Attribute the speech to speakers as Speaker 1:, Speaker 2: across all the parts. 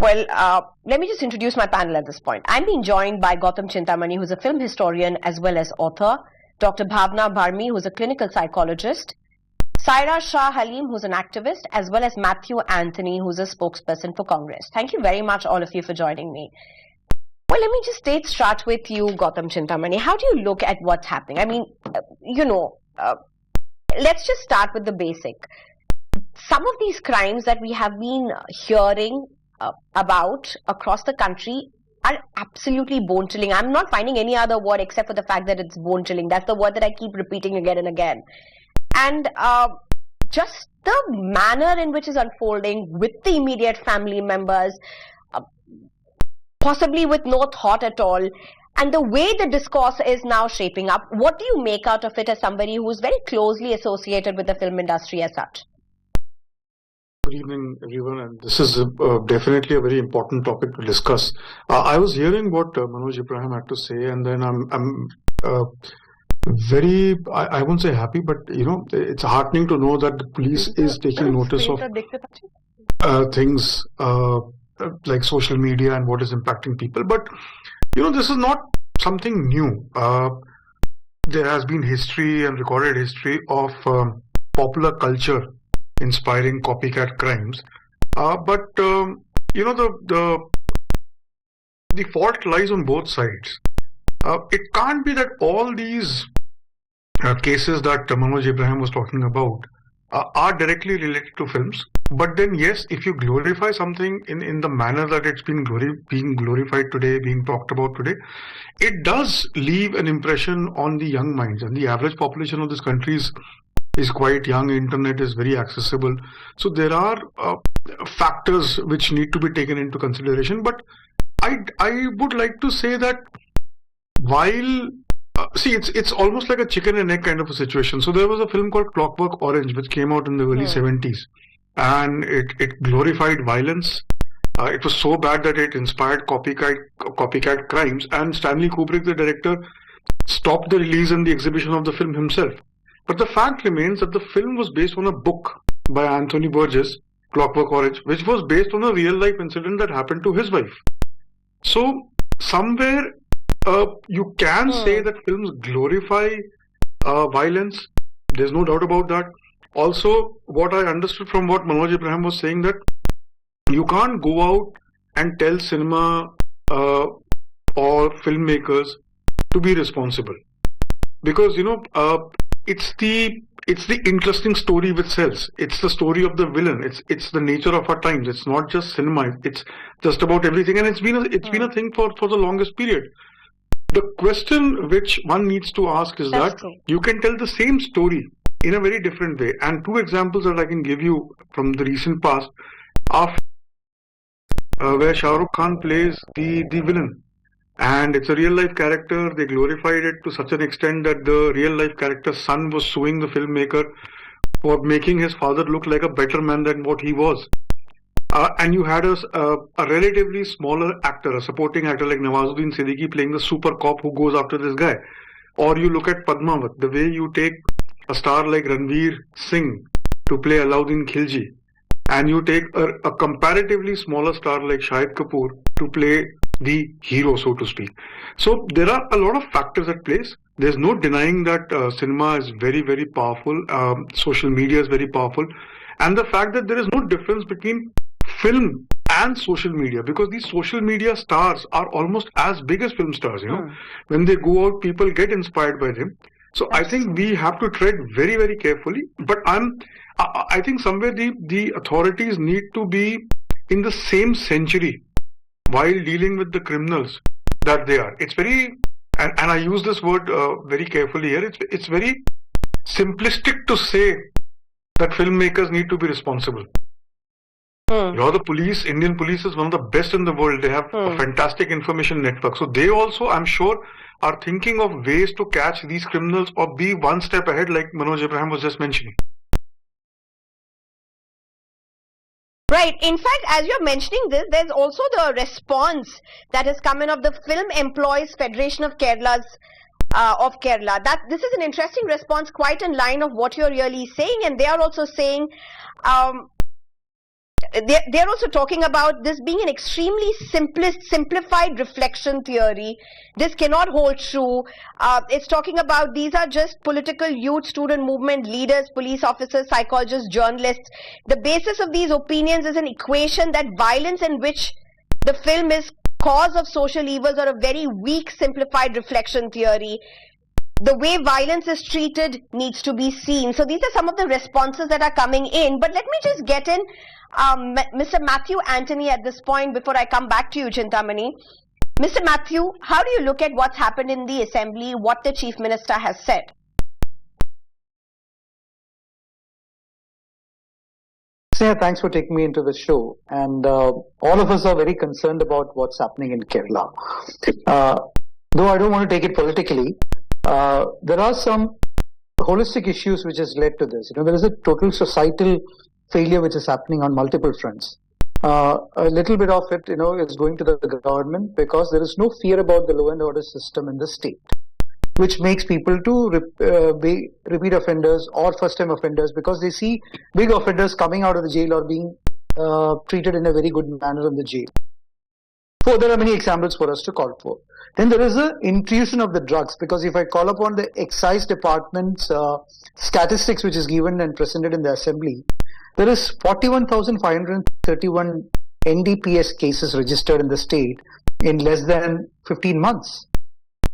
Speaker 1: Well, let me just introduce my panel at this point. I'm being joined by Gautam Chintamani, who's a film historian as well as author, Dr. Bhawna Barmi, who's a clinical psychologist, Saira Shah Halim, who's an activist, as well as Matthew Anthony, who's a spokesperson for Congress. Thank you very much, all of you, for joining me. Well, let me just start with you, Gautam Chintamani. How do you look at what's happening? I mean, let's just start with the basic. Some of these crimes that we have been hearing about across the country are absolutely bone-chilling. I'm not finding any other word except for the fact that it's bone-chilling. That's the word that I keep repeating again and again. And just the manner in which is unfolding with the immediate family members, possibly with no thought at all, and the way the discourse is now shaping up, what do you make out of it as somebody who is very closely associated with the film industry as such?
Speaker 2: Good evening, everyone, and this is definitely a very important topic to discuss. I was hearing what Manoj Ibrahim had to say, and then I'm very, I won't say happy, but it's heartening to know that the police is taking notice of things like social media and what is impacting people. But this is not something new. There has been history and recorded history of popular culture inspiring copycat crimes, but the fault lies on both sides. It can't be that all these cases that Manoj Ibrahim was talking about are directly related to films. But then, yes, if you glorify something in the manner that it's being glorified today, being talked about today, it does leave an impression on the young minds. And the average population of this country is quite young. Internet is very accessible. So there are factors which need to be taken into consideration. But I would like to say that while it's almost like a chicken and egg kind of a situation. So there was a film called Clockwork Orange which came out in the early 70s, and it glorified violence. It was so bad that it inspired copycat crimes, and Stanley Kubrick, the director, stopped the release and the exhibition of the film himself. But the fact remains that the film was based on a book by Anthony Burgess, Clockwork Orange, which was based on a real-life incident that happened to his wife. So somewhere you can say that films glorify violence. There's no doubt about that. Also, what I understood from what Manoj Ibrahim was saying, that you can't go out and tell cinema or filmmakers to be responsible, because it's the interesting story which sells. It's the story of the villain. It's the nature of our times. It's not just cinema. It's just about everything, and it's been a thing for the longest period. The question which one needs to ask is that you can tell the same story in a very different way. And two examples that I can give you from the recent past are where Shah Rukh Khan plays the villain. And it's a real life character. They glorified it to such an extent that the real life character's son was suing the filmmaker for making his father look like a better man than what he was. And you had a relatively smaller actor, a supporting actor like Nawazuddin Siddiqui playing the super cop who goes after this guy. Or you look at Padmavat, the way you take a star like Ranveer Singh to play Alauddin Khilji, and you take a comparatively smaller star like Shahid Kapoor to play the hero, so to speak. So there are a lot of factors at play. There's no denying that cinema is very, very powerful. Social media is very powerful. And the fact that there is no difference between film and social media, because these social media stars are almost as big as film stars. When they go out, people get inspired by them. So I think we have to tread very, very carefully. But I think somewhere the authorities need to be in the same century while dealing with the criminals that they are. It's very, and I use this word very carefully here, it's very simplistic to say that filmmakers need to be responsible. The police, Indian police is one of the best in the world. They have a fantastic information network. So they also, I'm sure, are thinking of ways to catch these criminals or be one step ahead, like Manoj Ibrahim was just mentioning.
Speaker 1: Right. In fact, as you're mentioning this, there's also the response that has come in of the Film Employees Federation of Kerala. This is an interesting response, quite in line of what you're really saying, and they are also saying they're also talking about this being an extremely simplified reflection theory. This cannot hold true. It's talking about these are just political youth, student movement leaders, police officers, psychologists, journalists. The basis of these opinions is an equation that violence in which the film is cause of social evils or a very weak simplified reflection theory. The way violence is treated needs to be seen. So these are some of the responses that are coming in. But let me just get in Mr. Matthew Anthony at this point before I come back to you, Chintamani. Mr. Matthew, how do you look at what's happened in the assembly, what the Chief Minister has said?
Speaker 3: Sneha, thanks for taking me into the show. And all of us are very concerned about what's happening in Kerala. Though I don't want to take it politically, there are some holistic issues which has led to this. There is a total societal failure which is happening on multiple fronts. A little bit of it, is going to the government because there is no fear about the law and order system in the state, which makes people to be repeat offenders or first-time offenders because they see big offenders coming out of the jail or being treated in a very good manner in the jail. So there are many examples for us to call for. Then there is an intrusion of the drugs, because if I call upon the excise department's statistics which is given and presented in the assembly, there is 41,531 NDPS cases registered in the state in less than 15 months.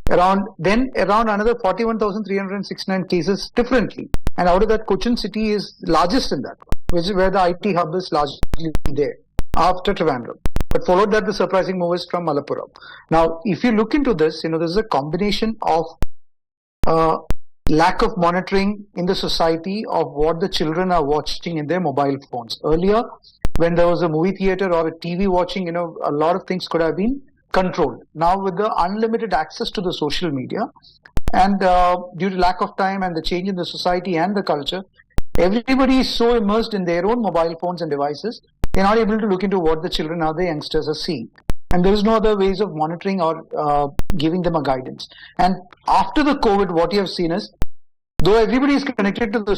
Speaker 3: Around another 41,369 cases differently. And out of that, Cochin city is largest in that, which is where the IT hub is largely there, after Trivandrum. But followed that, the surprising move is from Malappuram. Now, if you look into this, there's a combination of lack of monitoring in the society of what the children are watching in their mobile phones. Earlier, when there was a movie theater or a TV watching, a lot of things could have been controlled. Now, with the unlimited access to the social media, and due to lack of time and the change in the society and the culture, everybody is so immersed in their own mobile phones and devices, they're not able to look into what the children or the youngsters are seeing. And there is no other ways of monitoring or giving them a guidance. And after the COVID, what you have seen is, though everybody is connected to the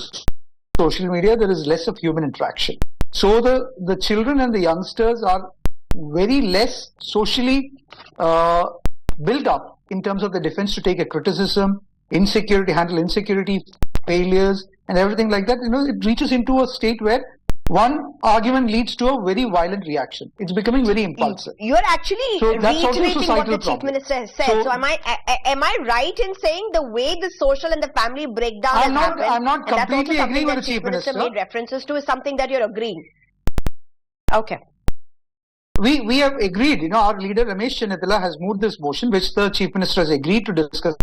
Speaker 3: social media, there is less of human interaction. So the children and the youngsters are very less socially built up in terms of the defense to take a criticism, handle insecurity, failures, and everything like that. It reaches into a state where one argument leads to a very violent reaction. It's becoming very impulsive.
Speaker 1: You're actually reiterating what the Chief Minister has said. So am I right in saying the way the social and the family breakdown has happened?
Speaker 3: I'm not completely agreeing with the Chief Minister.
Speaker 1: Made references to is something that you're agreeing. Okay.
Speaker 3: We have agreed. Our leader Ramesh Chennithila has moved this motion, which the Chief Minister has agreed to discuss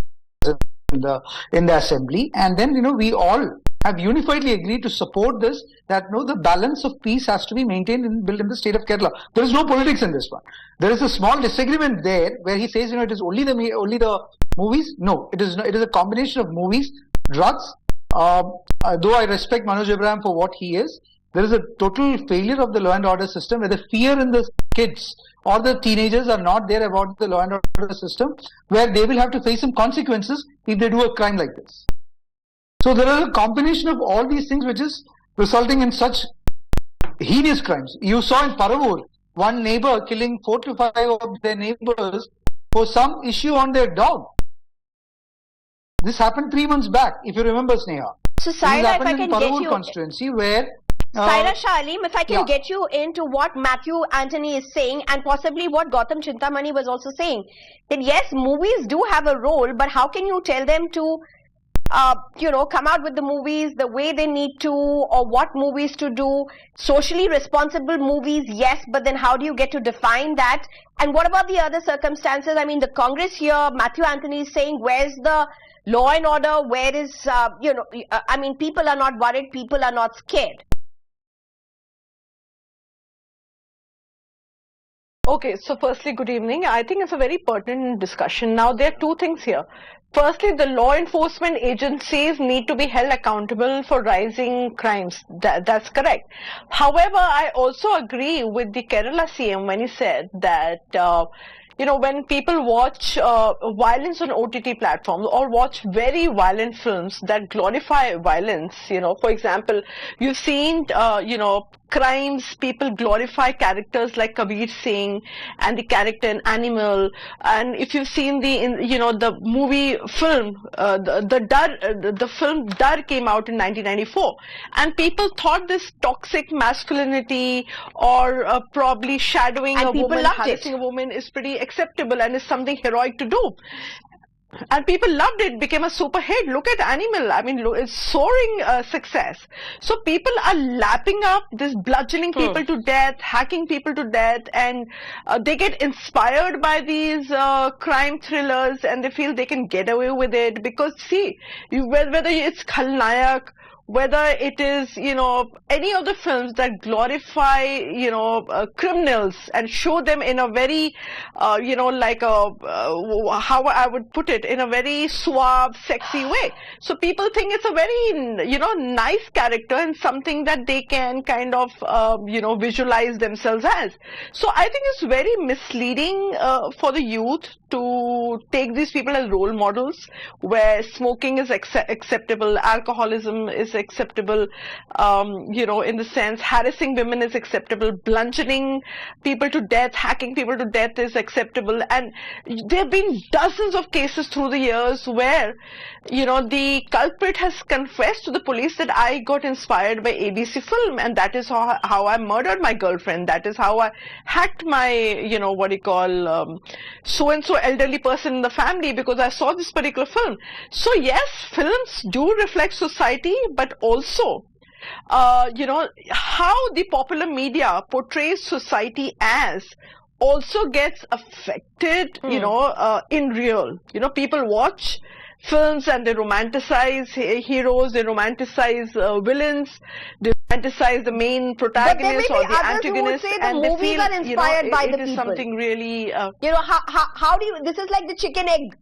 Speaker 3: in the assembly, and then we all have unifiedly agreed to support this, that the balance of peace has to be maintained and built in the state of Kerala. There is no politics in this one. There is a small disagreement there where he says it is only the movies. No, it is not. It is a combination of movies, drugs. Though I respect Manoj Abraham for what he is, there is a total failure of the law and order system where the fear in the kids or the teenagers are not there about the law and order system, where they will have to face some consequences if they do a crime like this. So there is a combination of all these things which is resulting in such heinous crimes. You saw in Paravur, one neighbor killing 4 to 5 of their neighbors for some issue on their dog. This happened 3 months back, if you remember, Sneha.
Speaker 1: So, Saira, if I can get you...
Speaker 3: constituency where...
Speaker 1: Saira Shah Aleem, if I can get you into what Matthew Anthony is saying and possibly what Gautam Chintamani was also saying, that yes, movies do have a role, but how can you tell them to come out with the movies the way they need to, or what movies to do? Socially responsible movies, yes, but then how do you get to define that? And what about the other circumstances? I mean, the Congress here, Matthew Anthony is saying, where's the law and order? Where is, people are not worried, people are not scared.
Speaker 4: Okay, so firstly, good evening. I think it's a very pertinent discussion. Now, there are two things here. Firstly, the law enforcement agencies need to be held accountable for rising crimes. That's correct. However, I also agree with the Kerala CM when he said that, when people watch violence on OTT platforms or watch very violent films that glorify violence, for example, you've seen, crimes, people glorify characters like Kabir Singh and the character in Animal. And if you've seen the movie film, the film Dar came out in 1994, and people thought this toxic masculinity or probably shadowing a woman, harassing a woman is pretty acceptable and is something heroic to do. And people loved it, became a super hit. Look at Animal. I mean, it's soaring success. So people are lapping up this, bludgeoning people to death, hacking people to death, and they get inspired by these crime thrillers, and they feel they can get away with it because, see, whether it's Khalnayak, whether it is, any of the films that glorify, criminals and show them in a very, like how I would put it, in a very suave, sexy way. So people think it's a very, nice character and something that they can kind of, visualize themselves as. So I think it's very misleading for the youth to take these people as role models, where smoking is acceptable, alcoholism is acceptable, in the sense harassing women is acceptable, bludgeoning people to death, hacking people to death is acceptable. And there have been dozens of cases through the years where, the culprit has confessed to the police that I got inspired by ABC film, and that is how I murdered my girlfriend. That is how I hacked my, so-and-so elderly person in the family because I saw this particular film. So yes, films do reflect society, but also, how the popular media portrays society as also gets affected, in real. People watch films and they romanticize heroes, they romanticize villains, they romanticize the main protagonist or the antagonist, and they feel
Speaker 1: are inspired by the
Speaker 4: it is
Speaker 1: people.
Speaker 4: Something really.
Speaker 1: How do you? This is like the chicken egg.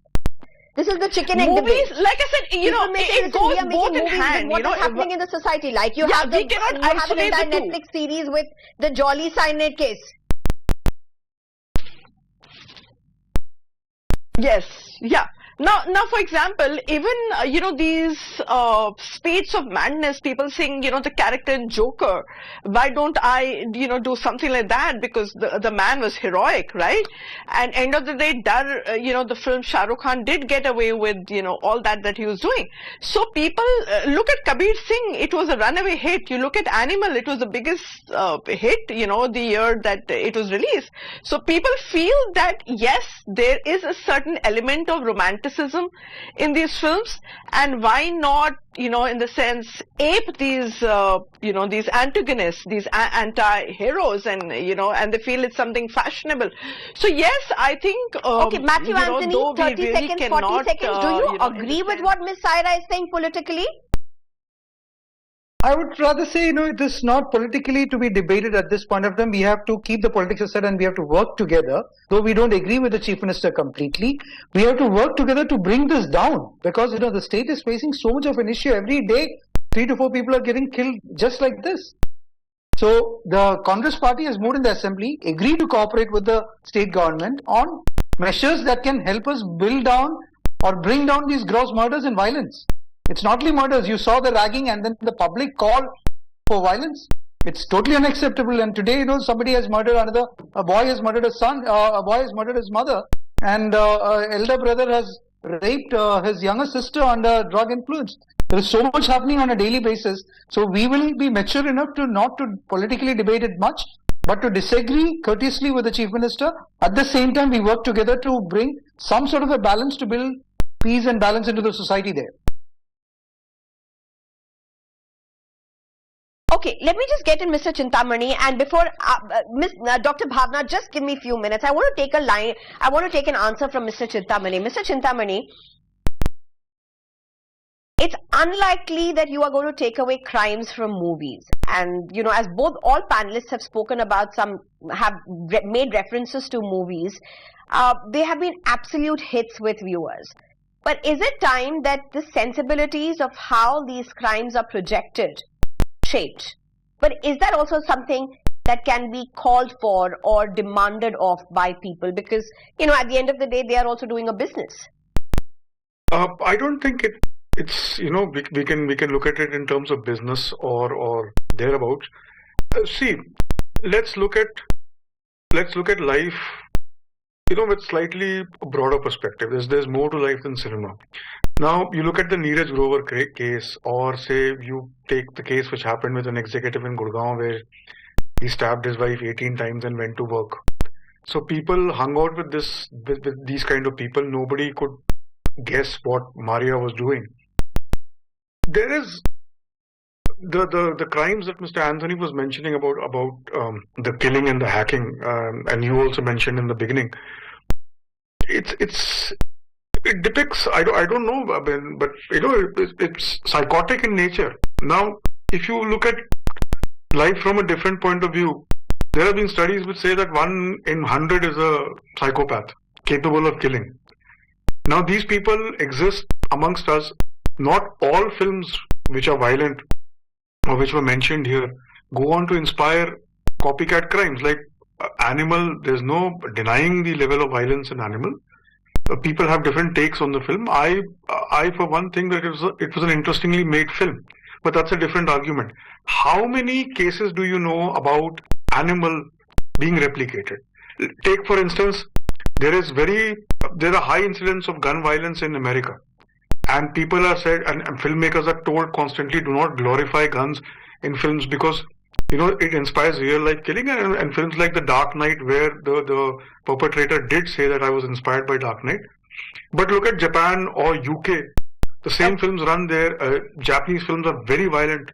Speaker 1: This is the chicken egg
Speaker 4: movies,
Speaker 1: debate.
Speaker 4: like I said, it goes both in hand.
Speaker 1: What is happening in the society? Like you have an entire Netflix series with the Jolly cyanide case.
Speaker 4: Yes, yeah. Now, for example, even, these spades of madness, people saying, the character in Joker, why don't I, do something like that? Because the man was heroic, right? And end of the day, the film Shah Rukh Khan did get away with, all that he was doing. So people, look at Kabir Singh, it was a runaway hit. You look at Animal, it was the biggest hit, the year that it was released. So people feel that, yes, there is a certain element of romanticism in these films, and why not, in the sense, ape these, these antagonists, these anti-heroes, and, and they feel it's something fashionable. So yes, I think,
Speaker 1: okay, Matthew Anthony, 30
Speaker 4: really
Speaker 1: seconds, 40 seconds. Do you agree with what Ms. Saira is saying politically?
Speaker 3: I would rather say, it is not politically to be debated at this point of time. We have to keep the politics aside and we have to work together. Though we don't agree with the Chief Minister completely, we have to work together to bring this down, because, the state is facing so much of an issue. Every day, 3 to 4 people are getting killed just like this. So the Congress party has moved in the assembly, agreed to cooperate with the state government on measures that can help us build down or bring down these gross murders and violence. It's not only murders. You saw the ragging and then the public call for violence. It's totally unacceptable. And today, somebody has murdered a boy has murdered a son, a boy has murdered his mother, and elder brother has raped his younger sister under drug influence. There is so much happening on a daily basis. So we will be mature enough to not to politically debate it much, but to disagree courteously with the Chief Minister. At the same time, we work together to bring some sort of a balance to build peace and balance into the society there.
Speaker 1: Okay, let me just get in Mr. Chintamani, and before Dr. Bhavna, just give me a few minutes. I want to take a line. I want to take an answer from Mr. Chintamani. Mr. Chintamani, it's unlikely that you are going to take away crimes from movies. And, as all panelists have spoken about, some have made references to movies, they have been absolute hits with viewers. But is it time that the sensibilities of how these crimes are projected shaped? But is that also something that can be called for or demanded of by people? Because, at the end of the day, they are also doing a business.
Speaker 2: I don't think it's we can look at it in terms of business or thereabouts. See, let's look at life, with slightly broader perspective. There's more to life than cinema. Now, you look at the Neeraj Grover case, or say you take the case which happened with an executive in Gurgaon where he stabbed his wife 18 times and went to work. So people hung out with these kind of people. Nobody could guess what Maria was doing. There is the crimes that Mr. Anthony was mentioning about the killing and the hacking, and you also mentioned in the beginning. It depicts, I don't know, but it's psychotic in nature. Now, if you look at life from a different point of view, there have been studies which say that 1 in 100 is a psychopath capable of killing. Now, these people exist amongst us. Not all films which are violent or which were mentioned here go on to inspire copycat crimes. Like Animal, there's no denying the level of violence in Animal. People have different takes on the film. I for one think that it was an interestingly made film, but that's a different argument. How many cases do you know about Animal being replicated? Take for instance, there are high incidents of gun violence in America, and people are said, and filmmakers are told constantly, do not glorify guns in films because it inspires real life killing, and films like The Dark Knight, where the perpetrator did say that I was inspired by Dark Knight. But look at Japan or UK, the same films run there. Japanese films are very violent,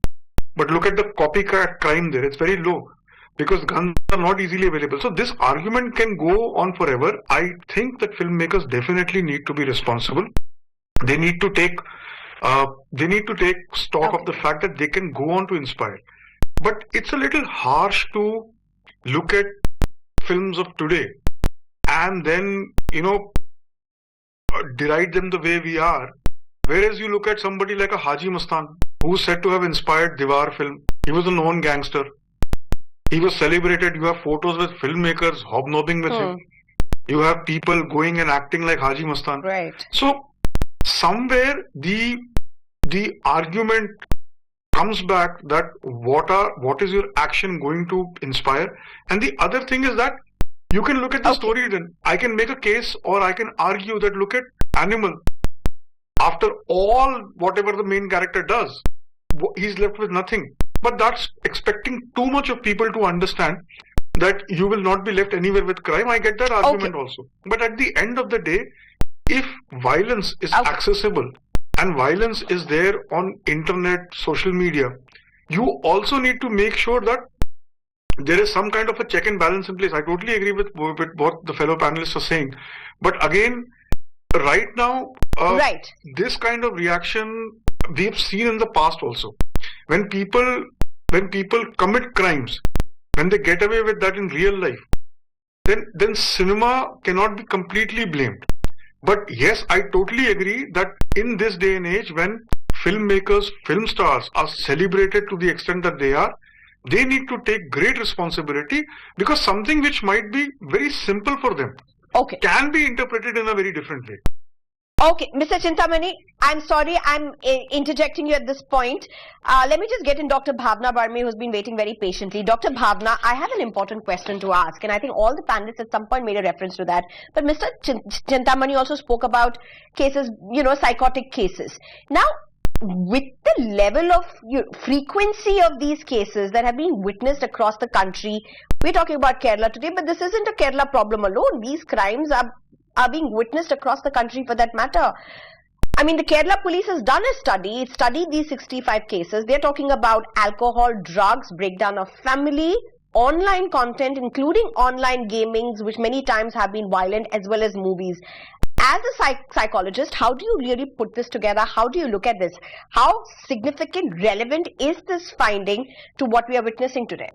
Speaker 2: but look at the copycat crime there, it's very low because guns are not easily available. So this argument can go on forever. I think that filmmakers definitely need to be responsible. They need to take stock of the fact that they can go on to inspire. But it's a little harsh to look at films of today and then, deride them the way we are. Whereas you look at somebody like a Haji Mastan, who's said to have inspired Diwar film. He was a known gangster. He was celebrated. You have photos with filmmakers hobnobbing with him. You have people going and acting like Haji Mastan.
Speaker 1: Right.
Speaker 2: So somewhere the argument comes back that what is your action going to inspire? And the other thing is that you can look at the story, then I can make a case or I can argue that look at Animal. After all, whatever the main character does, he's left with nothing. But that's expecting too much of people to understand that you will not be left anywhere with crime. I get that argument also. But at the end of the day, if violence is accessible and violence is there on internet, social media, you also need to make sure that there is some kind of a check and balance in place. I totally agree with what the fellow panelists are saying. But again, right now, this kind of reaction we've seen in the past also. When people commit crimes, when they get away with that in real life, then cinema cannot be completely blamed. But yes, I totally agree that in this day and age, when filmmakers, film stars are celebrated to the extent that they are, they need to take great responsibility, because something which might be very simple for them can be interpreted in a very different way.
Speaker 1: Okay, Mr. Chintamani, I'm sorry I'm interjecting you at this point. Let me just get in Dr. Bhawna Barmi, who's been waiting very patiently. Dr. Bhawna, I have an important question to ask, and I think all the panelists at some point made a reference to that. But Mr. Chintamani also spoke about cases, psychotic cases. Now, with the level of frequency of these cases that have been witnessed across the country, we're talking about Kerala today, but this isn't a Kerala problem alone. These crimes are being witnessed across the country for that matter. I mean, the Kerala police has done a study. It studied these 65 cases. They're talking about alcohol, drugs, breakdown of family, online content, including online gamings, which many times have been violent, as well as movies. As a psychologist, how do you really put this together? How do you look at this? How significant, relevant is this finding to what we are witnessing today?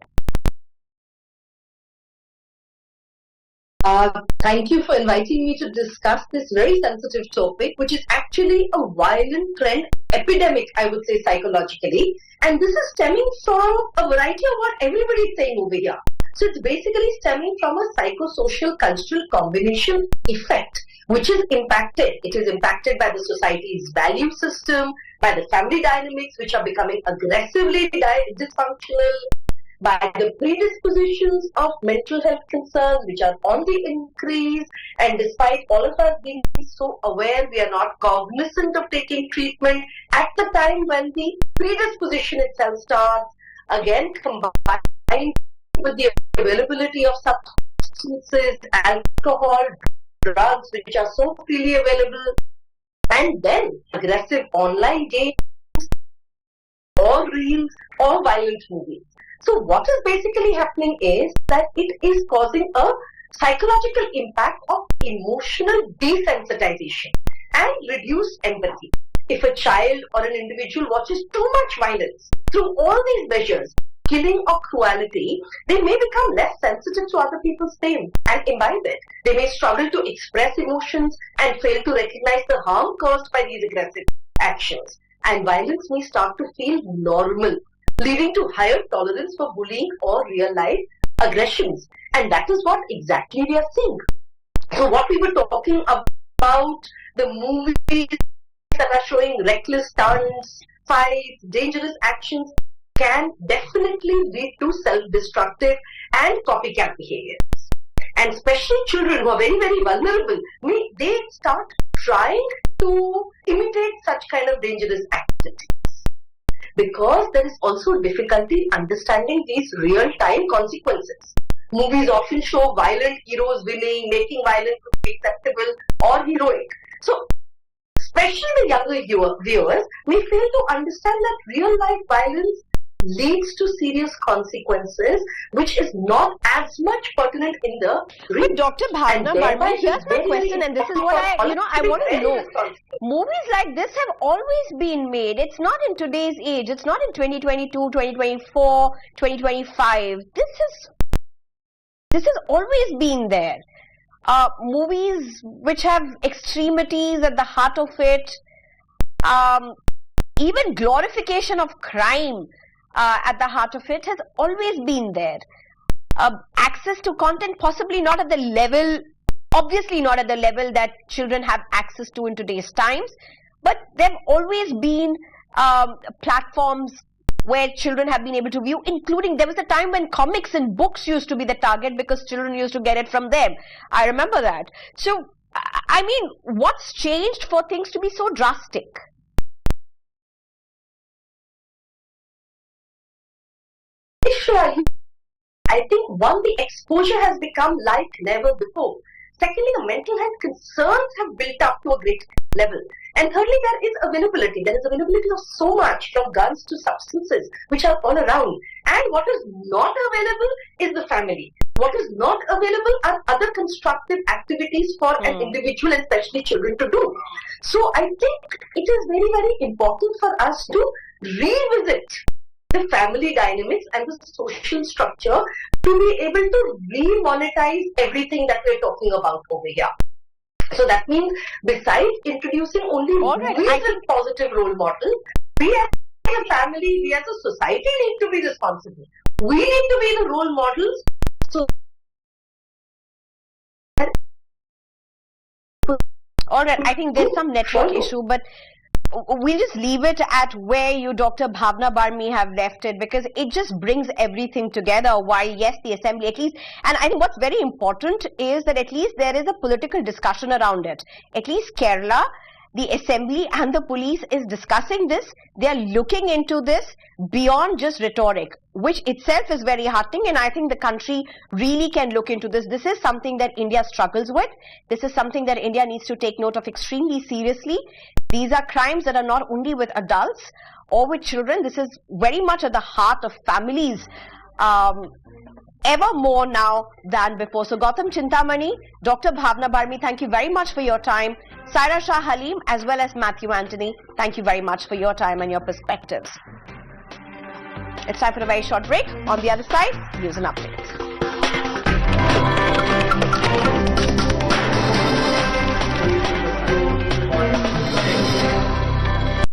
Speaker 5: Thank you for inviting me to discuss this very sensitive topic, which is actually a violent trend, epidemic, I would say, psychologically. And this is stemming from a variety of what everybody is saying over here. So it's basically stemming from a psychosocial cultural combination effect, which is impacted. It is impacted by the society's value system, by the family dynamics, which are becoming aggressively dysfunctional, by the predispositions of mental health concerns which are on the increase, and despite all of us being so aware, we are not cognizant of taking treatment at the time when the predisposition itself starts, again combined with the availability of substances, alcohol, drugs which are so freely available, and then aggressive online games or reels or violent movies. So what is basically happening is that it is causing a psychological impact of emotional desensitization and reduced empathy. If a child or an individual watches too much violence through all these measures, killing or cruelty, they may become less sensitive to other people's pain and imbibe it. They may struggle to express emotions and fail to recognize the harm caused by these aggressive actions. And violence may start to feel normal, leading to higher tolerance for bullying or real-life aggressions. And that is what exactly we are seeing. So what we were talking about, the movies that are showing reckless stunts, fights, dangerous actions, can definitely lead to self-destructive and copycat behaviors. And especially children who are very, very vulnerable, they start trying to imitate such kind of dangerous activities. Because there is also difficulty understanding these real-time consequences. Movies often show violent heroes winning, making violence acceptable or heroic. So, especially the younger viewers may fail to understand that real-life violence leads to serious consequences, which is not as much pertinent in the real.
Speaker 1: But Dr. Bhawna Barmi, here's my question, and this is what I want to know. Movies like this have always been made. It's not in today's age. It's not in 2022, 2024, 2025. This has always been there. Movies which have extremities at the heart of it, even glorification of crime at the heart of it has always been there. Access to content possibly not at the level, obviously not at the level that children have access to in today's times, but there have always been platforms where children have been able to view, including there was a time when comics and books used to be the target because children used to get it from them. I remember that. So, I mean, what's changed for things to be so drastic?
Speaker 5: I think one, the exposure has become like never before. Secondly, the mental health concerns have built up to a great level. And thirdly, there is availability. There is availability of so much, from guns to substances, which are all around. And what is not available is the family. What is not available are other constructive activities for an individual, and especially children, to do. So I think it is very, very important for us to revisit the family dynamics and the social structure to be able to re-monetize everything that we're talking about over here. So that means besides introducing only movies and positive role models, we as a family, we as a society need to be responsible. We need to be the role models. So
Speaker 1: alright, I think there's some network issue, but we'll just leave it at where you, Dr. Bhawna Barmi, have left it, because it just brings everything together. While yes, the assembly at least, and I think what's very important is that at least there is a political discussion around it. At least Kerala, the assembly and the police is discussing this. They are looking into this beyond just rhetoric, which itself is very heartening, and I think the country really can look into this. This is something that India struggles with. This is something that India needs to take note of extremely seriously. These are crimes that are not only with adults or with children. This is very much at the heart of families, ever more now than before. So Gautam Chintamani, Dr. Bhawna Barmi, thank you very much for your time. Saira Shah Halim as well as Matthew Anthony, thank you very much for your time and your perspectives. It's time for a very short break. On the other side, news and updates.